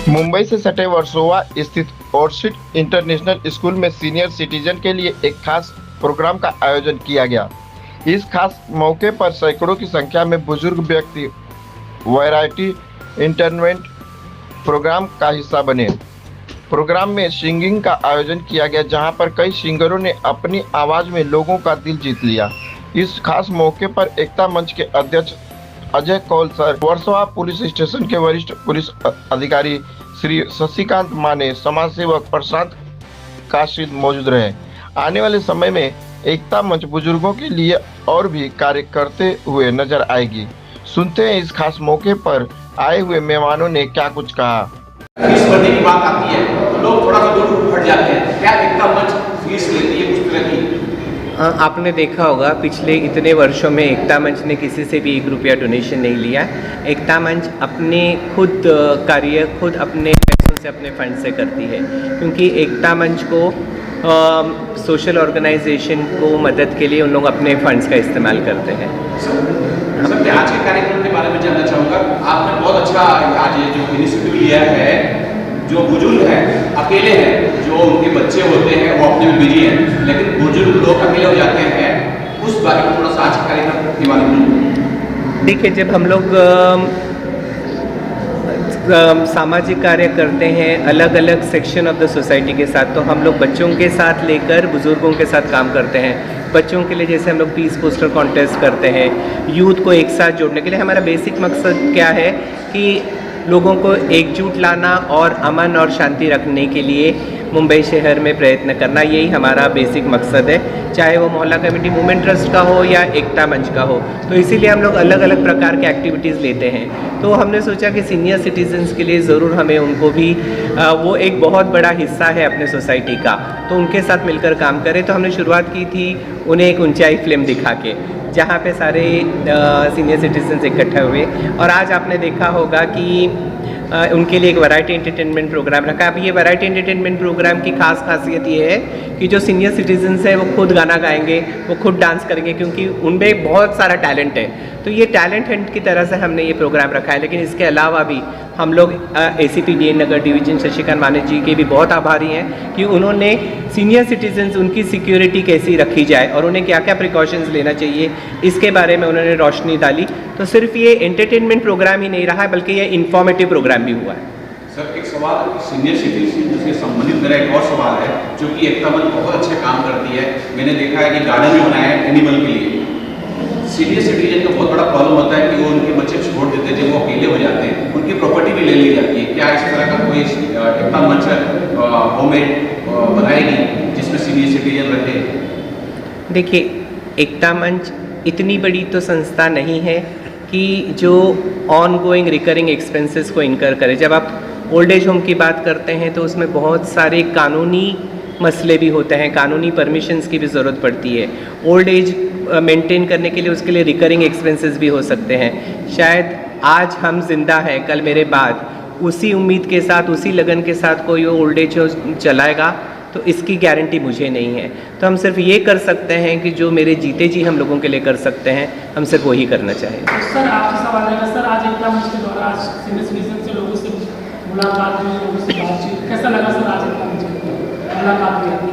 मुंबई से सटे वर्सोवा स्थित ऑर्चिड इंटरनेशनल स्कूल में सीनियर सिटीजन के लिए एक खास प्रोग्राम का आयोजन किया गया। इस खास मौके पर सैकड़ों की संख्या में बुजुर्ग व्यक्ति वैरायटी एंटरटेनमेंट प्रोग्राम का हिस्सा बने। प्रोग्राम में सिंगिंग का आयोजन किया गया, जहां पर कई सिंगरों ने अपनी आवाज में लोगों का दिल जीत लिया। इस खास मौके पर एकता मंच के अध्यक्ष Ajay Kaul sir, Versova police station के वरिष्ठ पुलिस अधिकारी श्री शशिकांत माने, समाज सेवक प्रशांत काशिद मौजूद रहे। आने वाले समय में एकता मंच बुजुर्गों के लिए और भी कार्य करते हुए नजर आएगी। सुनते हैं इस खास मौके पर आए हुए मेहमानों ने क्या कुछ कहा। फीस भरने की बात आती है तो लोग थोड़ा सा दूर हट जाते हैं। क्या एकता मंच फीस लेती है उस तरह की? आपने देखा होगा पिछले इतने वर्षों में एकता मंच ने किसी से भी 1 रुपया डोनेशन नहीं लिया। एकता मंच अपने खुद कार्य खुद अपने पैसों से अपने फंड से करती है, क्योंकि एकता मंच को सोशल ऑर्गेनाइजेशन को मदद के लिए उन लोग अपने फंड्स का इस्तेमाल करते हैं। सर मैं आज के कार्यक्रम के बारे में जानना चाहूँगा। आपने बहुत अच्छा आज ये जो इनिशिएटिव लिया है, जो बुजुर्ग हैं अकेले हैं, जो उनके बच्चे होते हैं वो अपने में बिजी हैं, लेकिन बुजुर्ग लोग अकेले हो जाते हैं, उस बारे में थोड़ा सा आज के कार्यक्रम के बारे में। देखिए, जब हम लोग सामाजिक कार्य करते हैं अलग अलग सेक्शन ऑफ द सोसाइटी के साथ, तो हम लोग बच्चों के साथ लेकर बुज़ुर्गों के साथ काम करते हैं। बच्चों के लिए जैसे हम लोग पीस पोस्टर कॉन्टेस्ट करते हैं, यूथ को एक साथ जोड़ने के लिए हमारा बेसिक मकसद क्या है कि लोगों को एकजुट लाना और अमन और शांति रखने के लिए मुंबई शहर में प्रयत्न करना, यही हमारा बेसिक मकसद है, चाहे वो मोहल्ला कमेटी मूवमेंट ट्रस्ट का हो या एकता मंच का हो। तो इसीलिए हम लोग अलग अलग प्रकार के एक्टिविटीज़ लेते हैं। तो हमने सोचा कि सीनियर सिटीजन्स के लिए ज़रूर हमें उनको भी वो एक बहुत बड़ा हिस्सा है अपने सोसाइटी का, तो उनके साथ मिलकर काम करें। तो हमने शुरुआत की थी उन्हें एक ऊंचाई फिल्म दिखा के, जहाँ पे सारे सीनियर सिटीजन्स इकट्ठे हुए, और आज आपने देखा होगा कि उनके लिए एक वैरायटी एंटरटेनमेंट प्रोग्राम रखा। अब ये वैरायटी एंटरटेनमेंट प्रोग्राम की खास खासियत ये है कि जो सीनियर सिटीजन्स हैं वो खुद गाना गाएंगे, वो खुद डांस करेंगे, क्योंकि उनमें बहुत सारा टैलेंट है। तो ये टैलेंट हंट की तरह से हमने ये प्रोग्राम रखा है। लेकिन इसके अलावा भी हम लोग ACP DN नगर डिवीजन शशिकांत माने जी के भी बहुत आभारी हैं कि उन्होंने सीनियर सिटीजन्स, उनकी सिक्योरिटी कैसी रखी जाए और उन्हें क्या क्या प्रिकॉशंस लेना चाहिए, इसके बारे में उन्होंने रोशनी डाली। तो सिर्फ ये एंटरटेनमेंट प्रोग्राम ही नहीं रहा है, बल्कि ये इन्फॉर्मेटिव प्रोग्राम भी हुआ है। सर एक सवाल सीनियर सिटीजन से संबंधित मेरा एक और सवाल है, जो कि एकता मंच बहुत अच्छे काम करती है। मैंने देखा है कि गार्डन भी बनाया है एनिमल के लिए। सीनियर सिटीजन का बहुत बड़ा प्रॉब्लम होता है कि वो उनके बच्चे छोड़ देते हैं, जब वो अकेले हो जाते हैं, उनकी प्रॉपर्टी भी ले ली जाती है। क्या इस तरह का कोई एकता मंच होममेड बनाएगी जिसमें सीनियर सिटीजन रहे? देखिए, एकता मंच इतनी बड़ी तो संस्था नहीं है कि जो ऑन गोइंग रिकरिंग एक्सपेंसेस को इनकर करे। जब आप ओल्ड एज होम की बात करते हैं तो उसमें बहुत सारे कानूनी मसले भी होते हैं, कानूनी परमिशंस की भी ज़रूरत पड़ती है। ओल्ड एज मेंटेन करने के लिए उसके लिए रिकरिंग एक्सपेंसेस भी हो सकते हैं। शायद आज हम जिंदा हैं, कल मेरे बाद उसी उम्मीद के साथ, उसी लगन के साथ कोई ओल्ड एज चलाएगा, तो इसकी गारंटी मुझे नहीं है। तो हम सिर्फ ये कर सकते हैं कि जो मेरे जीते जी हम लोगों के लिए कर सकते हैं, हम सिर्फ वही करना चाहेंगे। सर आपसे सवाल है, सर आज एकता मंच के द्वारा आज सीनियर सिटीजन से लोगों से मुलाकात हुई, लोगों से बातचीत, कैसा लगा सर आज एकता मंच मुलाकात हुई आपकी?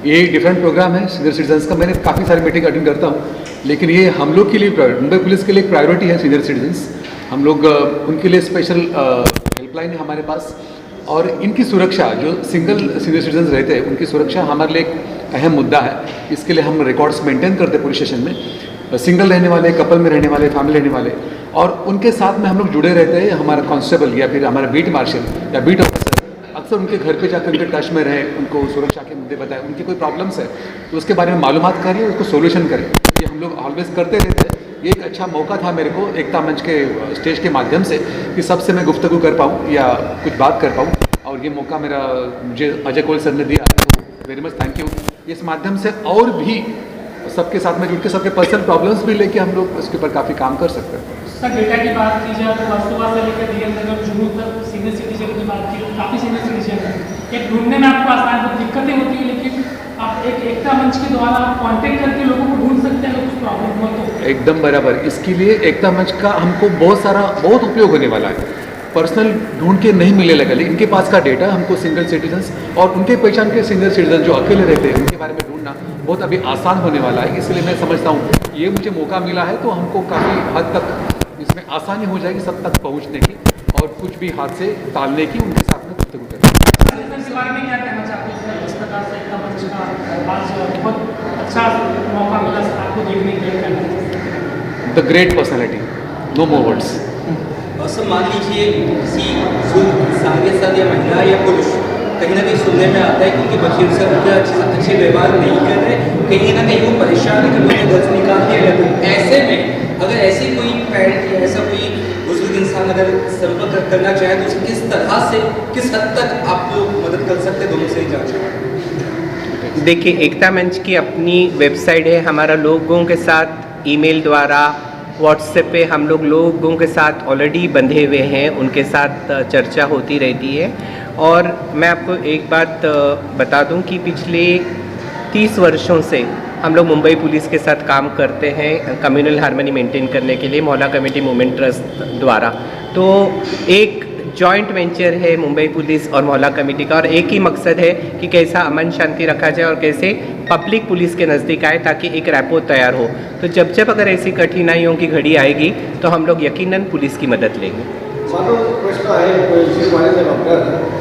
ये एक डिफरेंट प्रोग्राम है सीनियर सिटीजन्स का। मैंने काफ़ी सारी मीटिंग अटेंड करता हूँ, लेकिन ये हम लोग के लिए, मुंबई पुलिस के लिए एक प्रायोरिटी है सीनियर सिटीजन्स। हम लोग उनके लिए स्पेशल हेल्पलाइन है हमारे पास, और इनकी सुरक्षा, जो सिंगल सीनियर सिटीजन्स रहते हैं उनकी सुरक्षा हमारे लिए एक अहम मुद्दा है। इसके लिए हम रिकॉर्ड्स मेंटेन करते हैं पुलिस स्टेशन में, सिंगल रहने वाले, कपल में रहने वाले, फैमिली रहने वाले, और उनके साथ में हम लोग जुड़े रहते हैं। हमारा कांस्टेबल या फिर हमारा बीट मार्शल या बीट ऑफिसर अक्सर उनके घर पे जाकर उनके टच में रहे, उनको सुरक्षा के मुद्दे बताएं, उनकी कोई प्रॉब्लम्स है तो उसके बारे में मालूमात करें, उसको सोल्यूशन करें। ये हम लोग ऑलवेज करते रहते हैं। ये एक अच्छा मौका था मेरे को एकता मंच के स्टेज के माध्यम से कि सबसे मैं गुफ्तगू कर पाऊँ या कुछ बात कर पाऊँ, और ये मौका मुझे अजय कोल सर ने दिया, तो वेरी मच थैंक यू। इस माध्यम से और भी सबके साथ में जुड़ के सबके पर्सनल प्रॉब्लम्स भी लेके हम लोग उसके ऊपर काफ़ी काम कर सकते हैं। सर डेटा की बात की जाए तो वर्सोवा से लेकर DN नगर जुनू तक सीनियर सिटीजन की बात की, काफ़ी सीनियर सिटीजन है। एक ढूंढने में आपको आसान तो दिक्कतें होती है, लेकिन आप एक एकता मंच के द्वारा आप कॉन्टेक्ट करके लोगों को ढूंढ सकते हैं अगर कुछ प्रॉब्लम हो तो। एकदम बराबर। इसके लिए एकता मंच का हमको बहुत उपयोग होने वाला है। पर्सनल ढूंढ के नहीं मिलने लगा, लेकिन इनके पास का डेटा हमको सिंगल सिटीजन्स और उनके पहचान के सिंगल सिटीजन जो अकेले रहते हैं उनके बारे में ढूंढना बहुत अभी आसान होने वाला है। इसलिए मैं समझता हूँ ये मुझे मौका मिला है तो हमको काफ़ी हद तक इसमें आसानी हो जाएगी सब तक पहुँचने की और कुछ भी हाथ से टालने की, उनके साथ में गुफ्तगू करने की। इस बारे में क्या कहना चाहते हैं? जिस प्रकार से एकता मंच का आज बहुत अच्छा मौका मिला आपको देखने के लिए। The great personality, no more words. Sir मान लीजिए किसी इंसान के साथ या महिला या पुरुष कहीं ना कहीं सुनने में आता है कि उनके बच्चे उनसे अच्छे व्यवहार नहीं कर रहे, कहीं ना कहीं वो परेशान है कि मुझे घर से निकाल दिया गया। तो ऐसे में अगर ऐसी कोई पेरेंट या ऐसा कोई बुजुर्ग इंसान अगर संपर्क करना चाहे तो उसे किस तरह से, किस हद तक आप लोग मदद कर सकते हैं? दोनों से ही जांच। देखिए, एकता मंच की अपनी वेबसाइट है, हमारा लोगों के साथ ईमेल द्वारा, व्हाट्सएप पे हम लोगों के साथ ऑलरेडी बंधे हुए हैं, उनके साथ चर्चा होती रहती है। और मैं आपको एक बात बता दूं कि पिछले 30 वर्षों से हम लोग मुंबई पुलिस के साथ काम करते हैं कम्युनल हार्मनी मेंटेन करने के लिए मोहल्ला कमेटी मूवमेंट ट्रस्ट द्वारा। तो एक जॉइंट वेंचर है मुंबई पुलिस और मोहल्ला कमेटी का, और एक ही मकसद है कि कैसा अमन शांति रखा जाए और कैसे पब्लिक पुलिस के नज़दीक आए ताकि एक रैपो तैयार हो। तो जब अगर ऐसी कठिनाइयों की घड़ी आएगी तो हम लोग यकीनन पुलिस की मदद लेंगे। माझा प्रश्न आहे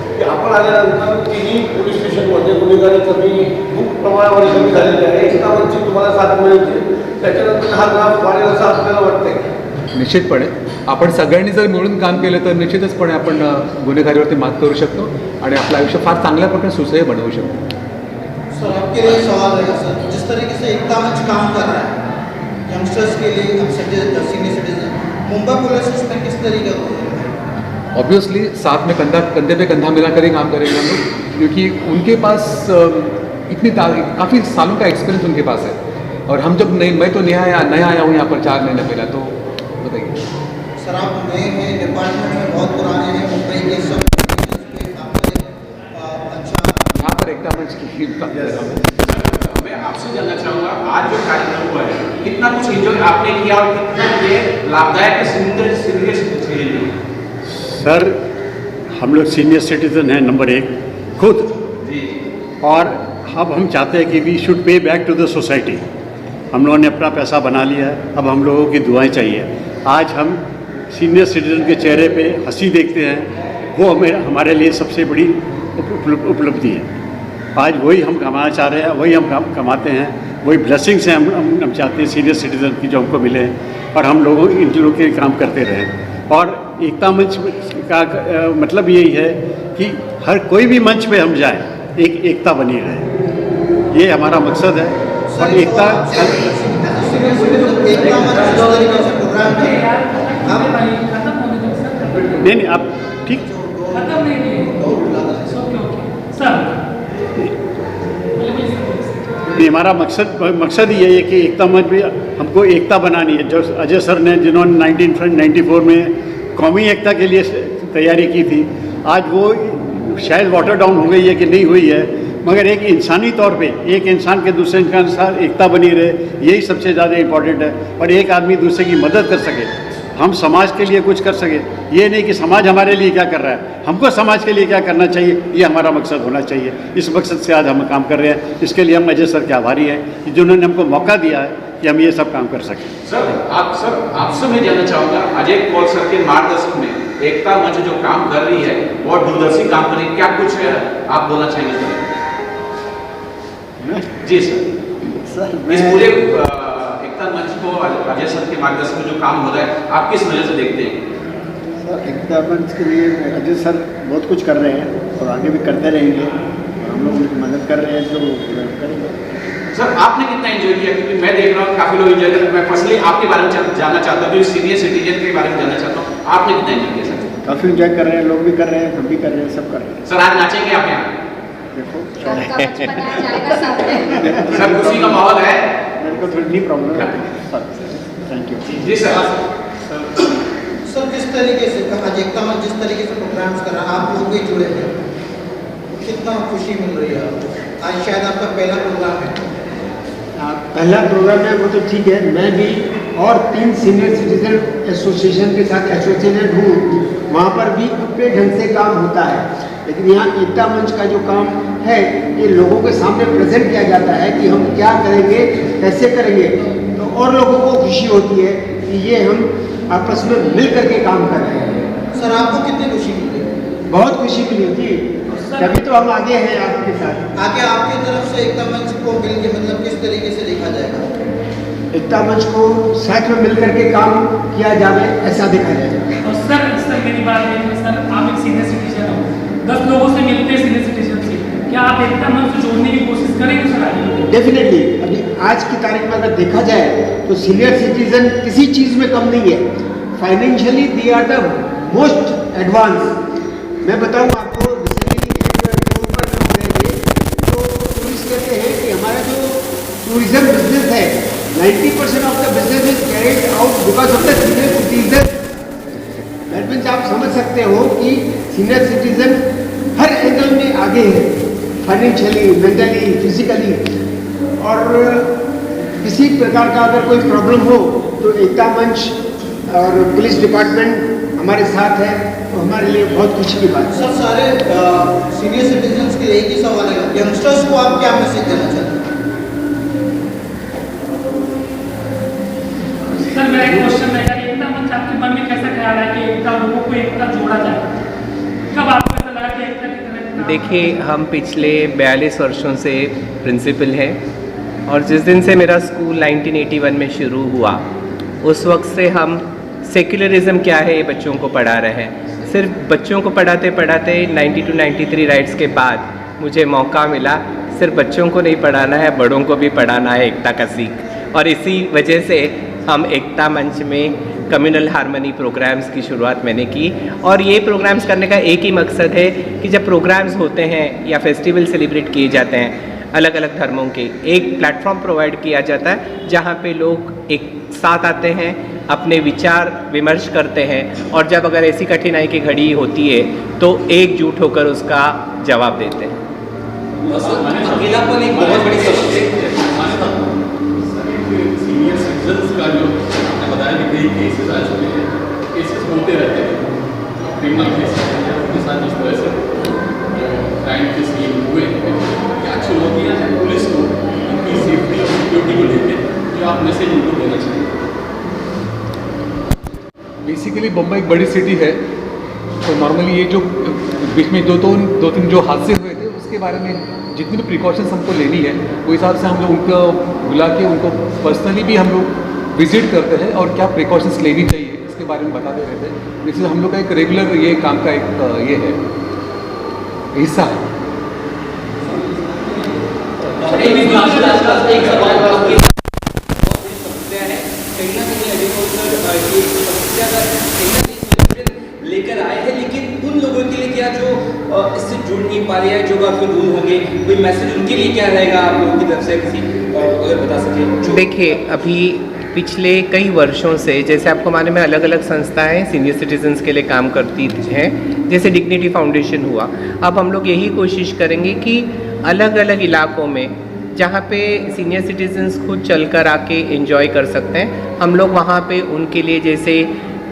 की आपण आल्यानंतर तिन्ही पोलीस स्टेशनमध्ये गुन्हेगारी खूप प्रमाणावर कमी झालेली आहे, एकता मंचची तुम्हाला साथ मिळते, त्याच्यानंतर हा ग्राफ वाढेल असं आपल्याला वाटतंय? निश्चितपणे आपण सगळ्यांनी जर मिळून काम केलं तर निश्चितचपणे आपण गुन्हेगारीवरती मात करू शकतो आणि आपलं आयुष्य फार चांगल्या प्रकारे सुसह्य बनवू शकतो। सर आपके लिए सवाल है सर, जिस तरीके से एकता मंच काम कर रहा है यंगस्टर्स के लिए, सीनियर सिटीजन, मुंबई पुलिस इसमें किस तरीके का? ऑब्वियसली साथ में कंधे पे कंधा मिलाकर ही काम करेंगे हम लोग, क्योंकि उनके पास काफ़ी सालों का एक्सपीरियंस उनके पास है। और हम जब मैं तो नया आया हूँ यहाँ पर 4 महीने पहला, तो बताइए। सर आप नए हैं, डिपार्टमेंट में बहुत पुराने हैं, मुंबई के सब अच्छा यहाँ पर एकता मंच की मैं आपसे जानना चाहूँगा, आज जो कार्यक्रम हुआ है कितना कुछ एंजॉय आपने किया और कितना ये लाभदायक सीनियर? सर हम लोग सीनियर सिटीजन हैं नंबर 1 खुद जी, और अब हम चाहते हैं कि we should pay back to the society. हम लोगों ने अपना पैसा बना लिया है, अब हम लोगों की दुआएं चाहिए। आज हम सीनियर सिटीजन के चेहरे पे हंसी देखते हैं, वो हमारे लिए सबसे बड़ी उपलब्धि है। आज वही हम कमाना चाह रहे हैं, वही हम कमाते हैं, वही ब्लेसिंग्स हैं हम चाहते हैं सीनियर सिटीजन की जो हमको मिले, और हम लोगों इन लोगों के काम करते रहें। और एकता मंच का मतलब यही है कि हर कोई भी मंच पे हम जाएं, एकता बनी रहे, ये हमारा मकसद है। और एकता नहीं आप ठीक नहीं, हमारा मकसद ही है कि एकता मंच में हमको एकता बनानी है। जो अजय सर ने जिन्होंने 1994 में कौमी एकता के लिए तैयारी की थी, आज वो शायद वाटर डाउन हो गई है कि नहीं हुई है, मगर एक इंसानी तौर पे एक इंसान के दूसरे इंसान के साथ एकता बनी रहे, यही सबसे ज़्यादा इम्पोर्टेंट है। और एक आदमी दूसरे की मदद कर सके, हम समाज के लिए कुछ कर सके, ये नहीं कि समाज हमारे लिए क्या कर रहा है, हमको समाज के लिए क्या करना चाहिए, ये हमारा मकसद होना चाहिए। इस मकसद से आज हम काम कर रहे हैं। इसके लिए हम अजय सर के आभारी हैं कि जिन्होंने हमको मौका दिया है कि हम ये सब काम कर सकें। सर आपसे मैं जानना चाहूँगा, अजय कौल सर के मार्गदर्शन में एकता मंच जो काम कर रही है और दूरदर्शी काम कर रही है, क्या कुछ है आप बोलना चाहेंगे? जी सर, इस पूरे एकता मंच को अजय सर के मार्गदर्शन में जो काम हो रहा है, आप किस नज़र से देखते हैं? सर एकता मंच के लिए अजय सर बहुत कुछ कर रहे हैं और आगे भी करते रहेंगे, और हम लोग उनकी मदद कर रहे हैं जो करेंगे। सर आपने कितना एंजॉय किया? क्योंकि मैं देख रहा हूँ काफ़ी लोग एंजॉय कर रहे हैं। मैं पर्सनली आपके बारे में जानना चाहता हूँ, सीनियर सिटीजन के बारे में जानना चाहता हूँ, आपने कितना एंजॉय किया? सर काफ़ी एंजॉय कर रहे हैं, लोग भी कर रहे हैं, हम भी कर रहे हैं, सब कर रहे हैं। सर आज नाचेंगे आप यहाँ? देखो सर खुशी का माहौल है? मेरे को थोड़ी नहीं प्रॉब्लम है सर। Thank you. जी सर। सर जिस तरीके से आज एकता मंच जिस तरीके से प्रोग्राम्स कर रहा है, आप लोग भी जुड़े हैं, कितना खुशी मिल रही है आपको? आज शायद आपका पहला प्रोग्राम है। पहला प्रोग्राम है वो तो ठीक है, मैं भी और 3 सीनियर सिटीजन एसोसिएशन के साथ एसोसिएटेड हूँ, वहाँ पर भी अपने ढंग से काम होता है। लेकिन यहाँ एकता मंच का जो काम है ये लोगों के सामने प्रेजेंट किया जाता है कि हम क्या करेंगे, कैसे करेंगे, तो और लोगों को खुशी होती है कि ये हम आपस में मिल करके काम कर रहे हैं। सर आपको कितनी खुशी मिली? बहुत खुशी मिली थी, तभी तो हम आगे हैं आपके साथ। आगे आपकी तरफ से एकता मंच को मिल के मतलब किस तरीके से देखा जाएगा? एकता मंच को साथ में मिल करके काम किया जाए ऐसा देखा जाएगा। और सर मेरी बात है सर, आप एक सीनियर सिटीजन हो, 10 लोगों से मिलते हैं सीनियर सिटीजन से, क्या आप एकता मंच से जोड़ने की कोशिश करेंगे सर आगे? डेफिनेटली। अभी आज की तारीख में अगर देखा जाए तो सीनियर सिटीजन किसी चीज़ में कम नहीं है। Financially they are the most advance. मैं बताऊँ आपको, टूरिस्ट कहते हैं कि हमारा जो टूरिज्म बिजनेस है 90% of the business is carried out because of the senior citizen. That means आप समझ सकते हो कि सीनियर सिटीजन हर एंगल में आगे है, फाइनेंशियली, मेंटली, फिजिकली। और किसी प्रकार का अगर कोई प्रॉब्लम हो तो एकता मंच और पुलिस डिपार्टमेंट हमारे साथ है, तो हमारे लिए बहुत खुशी की बात है। सर सारे सीनियर सिटीजन्स के लिए एक ही सवाल है, यंगस्टर्स को आप क्या मैसेज देना चाहते हैं? सर मेरा एक क्वेश्चन है, एकता मंच आपके मन में कैसा ख्याल है कि एकता लोगों को एकता जोड़ा जाए? कब आपको ऐसा लगा कि एकता की तरह? देखिए, हम पिछले 42 वर्षों से प्रिंसिपल हैं और जिस दिन से मेरा स्कूल 1981 में शुरू हुआ उस वक्त से हम सेक्युलरिज्म क्या है ये बच्चों को पढ़ा रहे हैं। सिर्फ बच्चों को पढ़ाते पढ़ाते 90 to 93 राइट्स के बाद मुझे मौका मिला सिर्फ बच्चों को नहीं पढ़ाना है, बड़ों को भी पढ़ाना है एकता का सीख। और इसी वजह से हम एकता मंच में कम्युनल हार्मनी प्रोग्राम्स की शुरुआत मैंने की। और ये प्रोग्राम्स करने का एक ही मकसद है कि जब प्रोग्राम्स होते हैं या फेस्टिवल सेलिब्रेट किए जाते हैं अलग अलग धर्मों के, एक प्लेटफॉर्म प्रोवाइड किया जाता है जहाँ पे लोग एक साथ आते हैं, अपने विचार विमर्श करते हैं और जब अगर ऐसी कठिनाई की घड़ी होती है तो एकजुट होकर उसका जवाब देते हैं। अकेलापन एक बहुत बड़ी समस्या है। सीनियर सिटीजन्स का जो आपने बताया कि कई केसेस आ चुके हैं, केसेस होते रहते हैं, क्रिमिनल केसेस हैं उनके साथ जिस तरह से क्राइम के सीन हुए हैं, क्या चुनौतियाँ हैं पुलिस को उनकी सेफ्टी और सिक्योरिटी को लेकर, जो आप मैसेज उनको देना चाहिए? बेसिकली बम्बई एक बड़ी सिटी है, तो नॉर्मली ये जो बीच में दो तीन जो हादसे हुए थे उसके बारे में जितनी भी प्रिकॉशंस हमको लेनी है वो हिसाब से हम लोग उनको बुला के उनको पर्सनली भी हम लोग विजिट करते हैं और क्या प्रिकॉशंस लेनी चाहिए इसके बारे में बताते रहते हैं। इसलिए हम लोग का एक रेगुलर ये काम का एक ये है हिस्सा है। लेकर आए हैं, लेकिन उन लोगों के लिए क्या जो इससे जुड़ नहीं पा रहे हैं, जो काफी दूर होंगे, कोई मैसेज उनके लिए क्या रहेगा आप लोगों की तरफ से, किसी अगर बता सके? देखिए, अभी पिछले कई वर्षों से जैसे आपको मालूम में अलग अलग संस्थाएं सीनियर सिटीजन्स के लिए काम करती हैं, जैसे डिग्निटी फाउंडेशन हुआ। अब हम लोग यही कोशिश करेंगे कि अलग अलग इलाकों में जहाँ पे सीनियर सिटीजन्स खुद चलकर आके एंजॉय कर सकते हैं, हम लोग वहाँ पे उनके लिए जैसे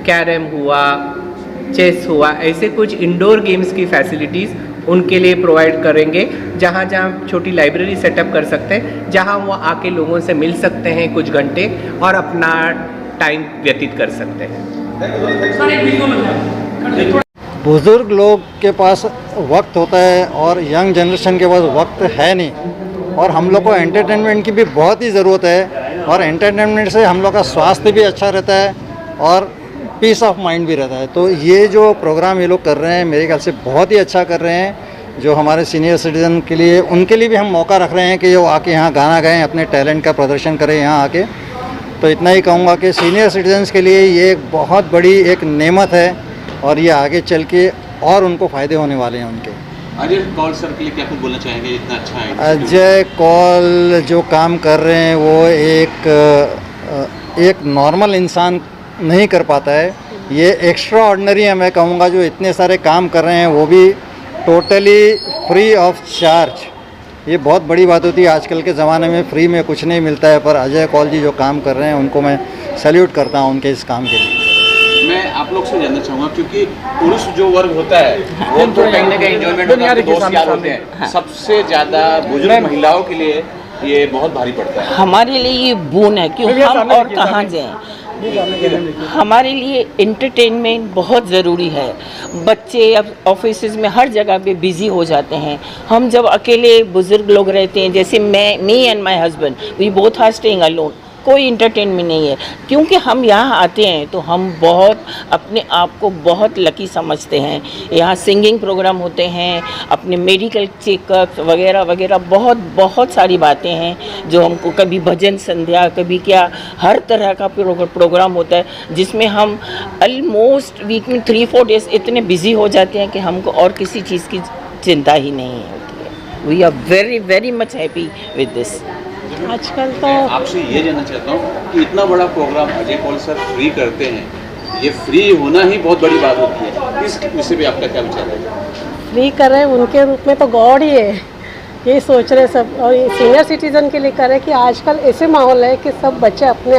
कैरम हुआ, चेस हुआ, ऐसे कुछ इंडोर गेम्स की फैसिलिटीज़ उनके लिए प्रोवाइड करेंगे, जहाँ जहाँ छोटी लाइब्रेरी सेटअप कर सकते हैं, जहाँ वो आके लोगों से मिल सकते हैं कुछ घंटे और अपना टाइम व्यतीत कर सकते हैं। बुज़ुर्ग लोग के पास वक्त होता है और यंग जनरेशन के पास वक्त है नहीं, और हम लोग को एंटरटेनमेंट की भी बहुत ही ज़रूरत है, और एंटरटेनमेंट से हम लोग का स्वास्थ्य भी अच्छा रहता है और पीस ऑफ माइंड भी रहता है। तो ये जो प्रोग्राम ये लोग कर रहे हैं मेरे ख्याल से बहुत ही अच्छा कर रहे हैं, जो हमारे सीनियर सिटीज़न के लिए, उनके लिए भी हम मौका रख रहे हैं कि वो आके यहाँ गाना गाएं, अपने टैलेंट का प्रदर्शन करें यहाँ आके। तो इतना ही कहूँगा कि सीनियर सिटीजन्स के लिए ये एक बहुत बड़ी एक नेमत है और ये आगे चल के और उनको फ़ायदे होने वाले हैं उनके। अजय कौल सर के लिए क्या कुछ बोलना चाहेंगे? इतना अच्छा है अजय कौल जो काम कर रहे हैं वो एक नॉर्मल इंसान नहीं कर पाता है, ये एक्स्ट्रा ऑर्डिनरी है मैं कहूँगा, जो इतने सारे काम कर रहे हैं वो भी टोटली फ्री ऑफ चार्ज। ये बहुत बड़ी बात होती है, आजकल के ज़माने में फ्री में कुछ नहीं मिलता है, पर अजय कौल जी जो काम कर रहे हैं उनको मैं सैल्यूट करता हूँ उनके इस काम के लिए। मैं आप लोग से जानना चाहूँगा क्योंकि पुरुष जो वर्ग होता है वो तो कहीं ना कहीं एंजॉयमेंट होता है, दोस्त यार होते हैं, सबसे ज़्यादा बुजुर्ग महिलाओं के लिए ये बहुत भारी पड़ता है। हमारे लिए ये बोन है क्यों हम और कहाँ जाएं। हमारे लिए एंटरटेनमेंट बहुत ज़रूरी है। बच्चे अब ऑफिसेज में हर जगह पे बिज़ी हो जाते हैं। हम जब अकेले बुज़ुर्ग लोग रहते हैं, जैसे me and my husband, we both are staying alone, कोई इंटरटेनमेंट नहीं है। क्योंकि हम यहाँ आते हैं तो हम बहुत अपने आप को बहुत लकी समझते हैं। यहाँ सिंगिंग प्रोग्राम होते हैं, अपने मेडिकल चेकअप वगैरह वगैरह, बहुत बहुत सारी बातें हैं जो हमको, कभी भजन संध्या, कभी क्या, हर तरह का प्रोग्राम होता है जिसमें हम ऑलमोस्ट वीक में 3-4 डेज इतने बिजी हो जाते हैं कि हमको और किसी चीज़ की चिंता ही नहीं होती है। We are very very much happy with this. आजकल तो आपसे ये जानना चाहता हूँ कि इतना बड़ा programme Ajay Kaul sir free करते हैं, ये फ्री होना ही बहुत बड़ी बात होती है, इस विषय पे आपका क्या विचार है? फ्री कर रहे हैं उनके रूप में तो गॉड ही है, यही सोच रहे सब। और ये सीनियर सिटीज़न के लिए कर रहे हैं कि आजकल ऐसे माहौल है कि सब बच्चे अपने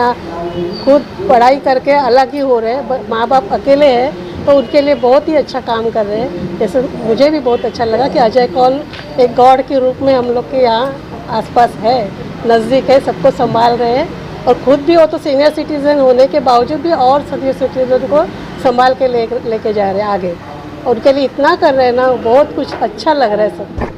खुद पढ़ाई करके अलग ही हो रहे हैं, माँ बाप अकेले हैं, तो उनके लिए बहुत ही अच्छा काम कर रहे हैं। जैसे मुझे भी बहुत अच्छा लगा कि अजय कौल एक गॉड के रूप में हम लोग के यहाँ आसपास है, नज़दीक है, सबको संभाल रहे हैं। और ख़ुद भी वो तो सीनियर सिटीज़न होने के बावजूद भी और सीनियर सिटीज़न को संभाल के लेके जा रहे हैं आगे। और उनके लिए इतना कर रहे हैं ना, बहुत कुछ अच्छा लग रहा है सब।